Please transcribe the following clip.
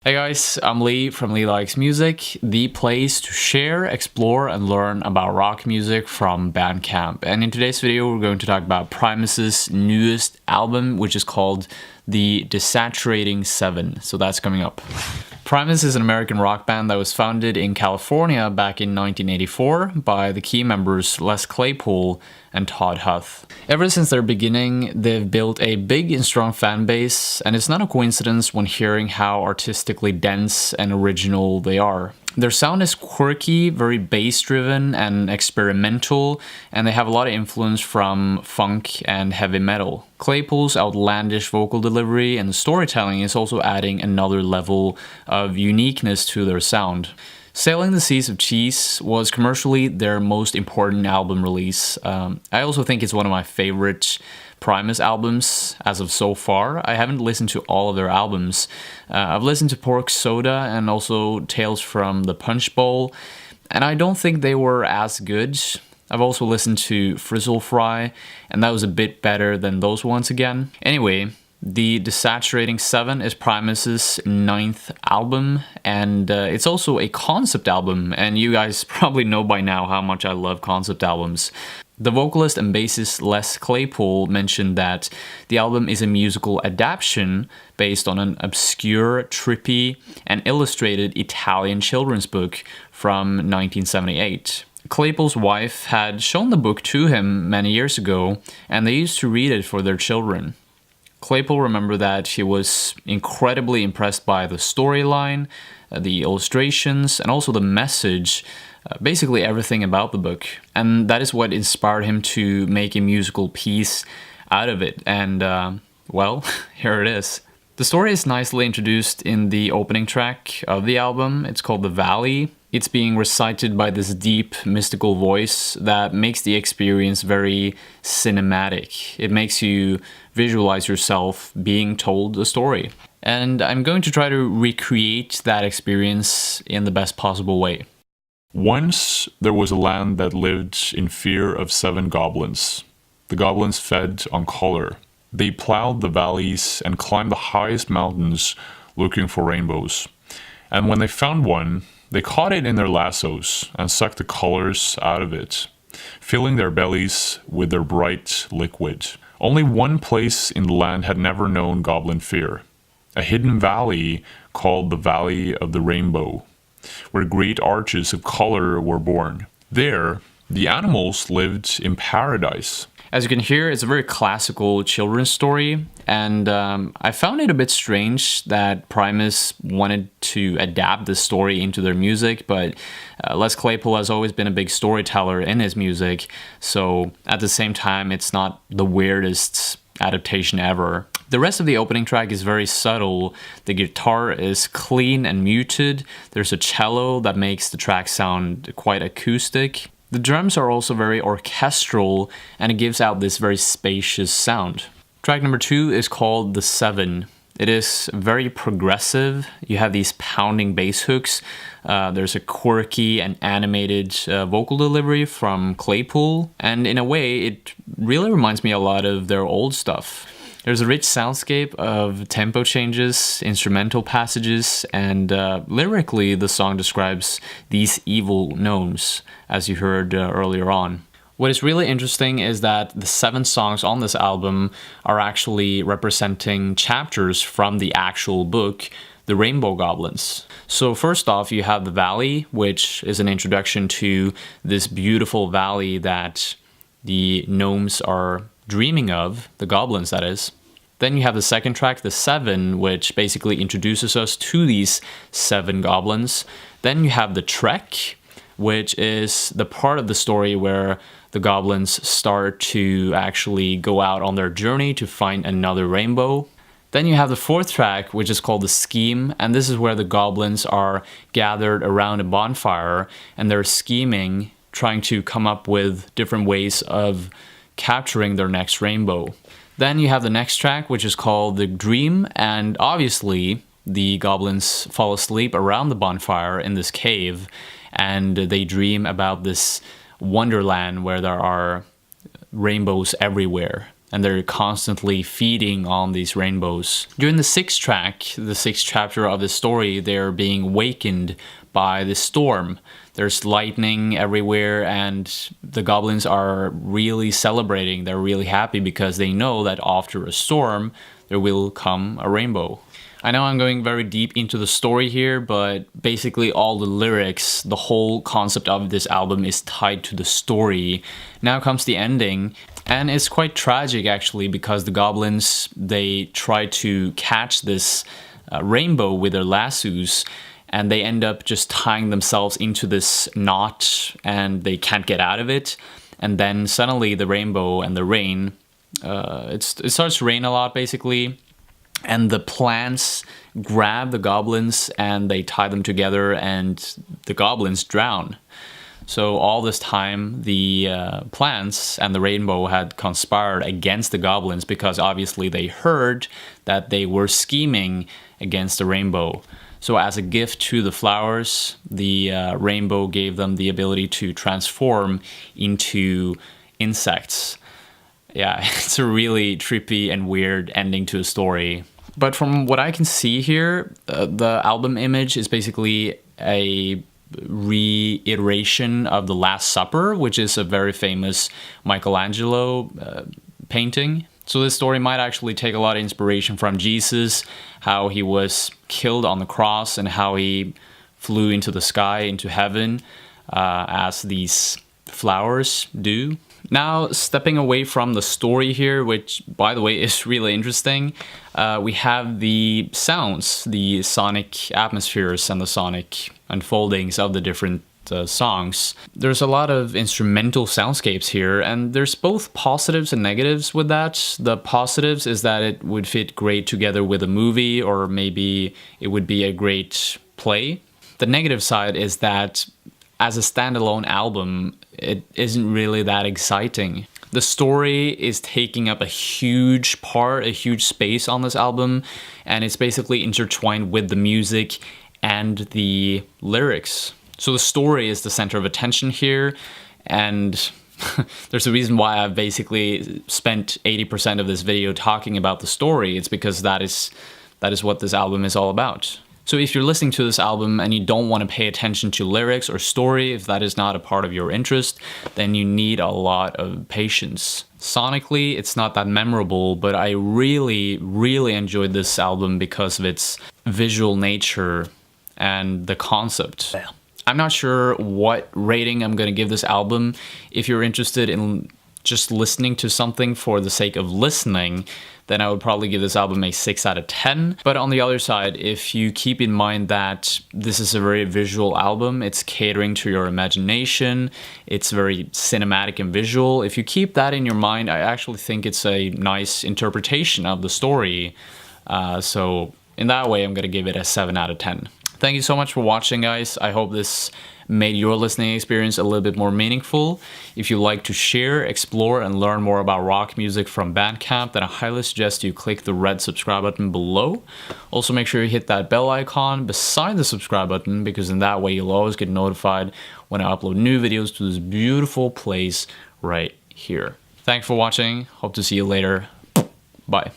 Hey guys, I'm Lee from Lee Likes Music, the place to share, explore, and learn about rock music from Bandcamp. And in today's video, we're going to talk about Primus's newest album, which is called the Desaturating Seven. So that's coming up. Primus is an American rock band that was founded in California back in 1984 by the key members Les Claypool and Todd Huth. Ever since their beginning, they've built a big and strong fan base, and it's not a coincidence when hearing how artistically dense and original they are. Their sound is quirky, very bass-driven and experimental, and they have a lot of influence from funk and heavy metal. Claypool's outlandish vocal delivery and storytelling is also adding another level of uniqueness to their sound. Sailing the Seas of Cheese was commercially their most important album release. I also think it's one of my favorite Primus albums as of so far. I haven't listened to all of their albums. I've listened to Pork Soda and also Tales from the Punch Bowl, and I don't think they were as good. I've also listened to Frizzle Fry, and that was a bit better than those ones again. Anyway, the Desaturating Seven is Primus's 9th album, and it's also a concept album, and you guys probably know by now how much I love concept albums. The vocalist and bassist Les Claypool mentioned that the album is a musical adaptation based on an obscure, trippy, and illustrated Italian children's book from 1978. Claypool's wife had shown the book to him many years ago, and they used to read it for their children. Claypool remembered that he was incredibly impressed by the storyline, the illustrations, and also the message, basically everything about the book. And that is what inspired him to make a musical piece out of it. And, well, here it is. The story is nicely introduced in the opening track of the album. It's called The Valley. It's being recited by this deep, mystical voice that makes the experience very cinematic. It makes you visualize yourself being told a story. And I'm going to try to recreate that experience in the best possible way. Once there was a land that lived in fear of 7 goblins. The goblins fed on color. They plowed the valleys and climbed the highest mountains looking for rainbows. And when they found one, they caught it in their lassos and sucked the colors out of it, filling their bellies with their bright liquid. Only one place in the land had never known goblin fear, a hidden valley called the Valley of the Rainbow, where great arches of color were born. There, the animals lived in paradise. As you can hear, it's a very classical children's story, and I found it a bit strange that Primus wanted to adapt this story into their music, but Les Claypool has always been a big storyteller in his music, so at the same time, it's not the weirdest adaptation ever. The rest of the opening track is very subtle. The guitar is clean and muted. There's a cello that makes the track sound quite acoustic. The drums are also very orchestral, and it gives out this very spacious sound. Track number 2 is called The Seven. It is very progressive. You have these pounding bass hooks. There's a quirky and animated vocal delivery from Claypool, and in a way, it really reminds me a lot of their old stuff. There's a rich soundscape of tempo changes, instrumental passages, and lyrically the song describes these evil gnomes, as you heard earlier on. What is really interesting is that the 7 songs on this album are actually representing chapters from the actual book, The Rainbow Goblins. So first off, you have The Valley, which is an introduction to this beautiful valley that the gnomes are dreaming of, the goblins that is. Then you have the second track, The Seven, which basically introduces us to these 7 goblins. Then you have The Trek, which is the part of the story where the goblins start to actually go out on their journey to find another rainbow. Then you have the fourth track, which is called The Scheme, and this is where the goblins are gathered around a bonfire and they're scheming, trying to come up with different ways of capturing their next rainbow. Then you have the next track, which is called The Dream, and obviously the goblins fall asleep around the bonfire in this cave, and they dream about this wonderland where there are rainbows everywhere. and they're constantly feeding on these rainbows. During the sixth track, the sixth chapter of the story, they're being awakened by the storm. There's lightning everywhere, and the goblins are really celebrating. They're really happy because they know that after a storm, there will come a rainbow. I know I'm going very deep into the story here, but basically all the lyrics, the whole concept of this album is tied to the story. Now comes the ending, and it's quite tragic actually, because the goblins, they try to catch this rainbow with their lassos, and they end up just tying themselves into this knot, and they can't get out of it. And then suddenly the rainbow and the rain, it starts to rain a lot basically. And the plants grab the goblins and they tie them together, and the goblins drown. So all this time, the plants and the rainbow had conspired against the goblins, because obviously they heard that they were scheming against the rainbow. So as a gift to the flowers, the rainbow gave them the ability to transform into insects. Yeah, it's a really trippy and weird ending to a story. But from what I can see here, the album image is basically a reiteration of The Last Supper, which is a very famous Michelangelo painting. So this story might actually take a lot of inspiration from Jesus, how he was killed on the cross and how he flew into the sky, into heaven, as these flowers do. Now, stepping away from the story here, which, by the way, is really interesting, we have the sounds, the sonic atmospheres and the sonic unfoldings of the different songs. There's a lot of instrumental soundscapes here, and there's both positives and negatives with that. The positives is that it would fit great together with a movie, or maybe it would be a great play. The negative side is that as a standalone album, it isn't really that exciting. The story is taking up a huge part, a huge space on this album, and it's basically intertwined with the music and the lyrics. So the story is the center of attention here, and there's a reason why I've basically spent 80% of this video talking about the story. It's because that is what this album is all about. So if you're listening to this album and you don't want to pay attention to lyrics or story, if that is not a part of your interest, then you need a lot of patience. Sonically, it's not that memorable, but I really, really enjoyed this album because of its visual nature and the concept. I'm not sure what rating I'm going to give this album. If you're interested in just listening to something for the sake of listening, then I would probably give this album a 6 out of 10. But on the other side, if you keep in mind that this is a very visual album, it's catering to your imagination, it's very cinematic and visual, if you keep that in your mind, I actually think it's a nice interpretation of the story. So in that way, I'm going to give it a 7 out of 10. Thank you so much for watching, guys. I hope this made your listening experience a little bit more meaningful. If you like to share, explore, and learn more about rock music from Bandcamp, then I highly suggest you click the red subscribe button below. Also, make sure you hit that bell icon beside the subscribe button, because in that way you'll always get notified when I upload new videos to this beautiful place right here. Thanks for watching. Hope to see you later. Bye.